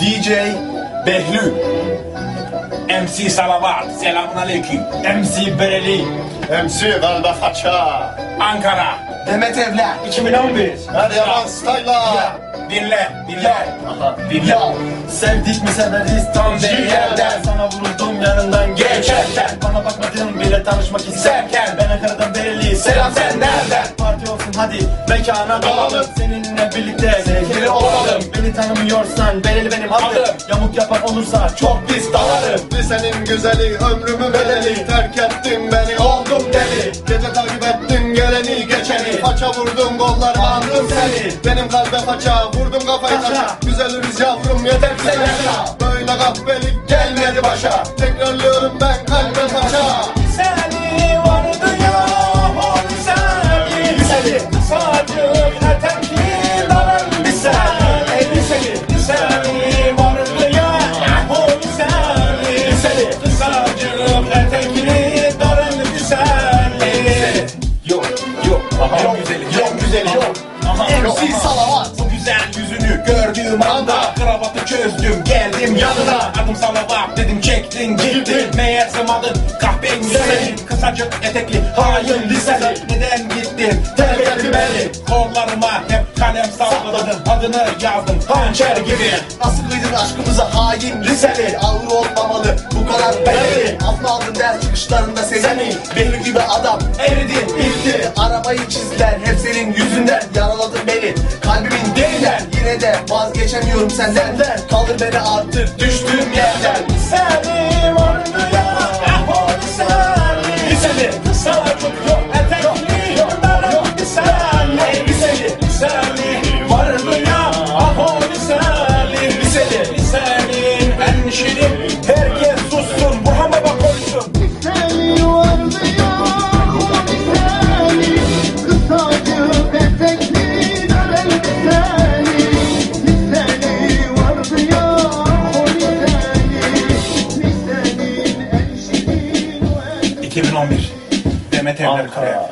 DJ Behlül, MC Salavat, selamun aleyküm, MC Bereli, MC Kalbe Faça, Ankara, Demet Evler 2011. Eryaman Style'a. Dinle. Ya sevdik mi severiz tam bir yerden. Sana vuruldum yanından geçerken. Bana bakmadın bile tanışmak isterken. Ben Ankara'dan Bereli, selam sen nereden? Parti olsun hadi mekana dalalım. Seninle birlikte sevgili olalım. Beni tanımıyorsan Bereli benim adım. Yamuk yapan olursa çok pis dalarım. Lisenin güzeli, ömrümün bedeli. Terk ettin beni, oldum deli. Gece takip ettin geleni geçeni. Faça vurdum, kollarıma andım seni. Benim kalbe faça, vurdum kafayı taşa. Güzeliriz yavrum, yeter ki yaşa. Böyle kahpelik gelmedi başa. Tekrarlıyorum ben kalbe faça. Seni vardı ya, o liseli. Liseli, saçım etekli, daran liseli. Liseli vardı ya, o liseli. Liseli, saçım etekli, daran liseli. Yok, Yok güzeli yok. MC Salavat. Bu güzel yüzünü gördüğüm anda kravatı çözdüm, geldim yanına. Adım Salavat dedim, çektin gittin. Meğersem adın kahpen güzeli. Kısacık etekli hain liseli. Neden gittin terk ettin beni? Kollarıma hep kalem salladım, adını yazdım hançer gibi. Nasıl kıydın aşkımıza hain liseli? Ağır olmamalı bu kadar belli. Afma aldın ders çıkışlarında seni. Behlül gibi adam eridin bitti. Arabayı çizdiler hep senin yüzünden. Yaraladın beni kalbimin derinden. Yine de vazgeçemiyorum senden. Kaldır beni artık düştüğüm yerden. Seni vardı ya, o liseli. Liseli, sana çok yok etekli, daran liseli. Liseli vardı ya, o liseli. Lisenin en şirin, herkes sussun, bu hamama koysun. Liseli vardı ya, o liseli. Kısacık etekli, daran liseli. Liseli vardı ya, o liseli. Lisenin en şirin o en 2011 Demet Evler Kaya.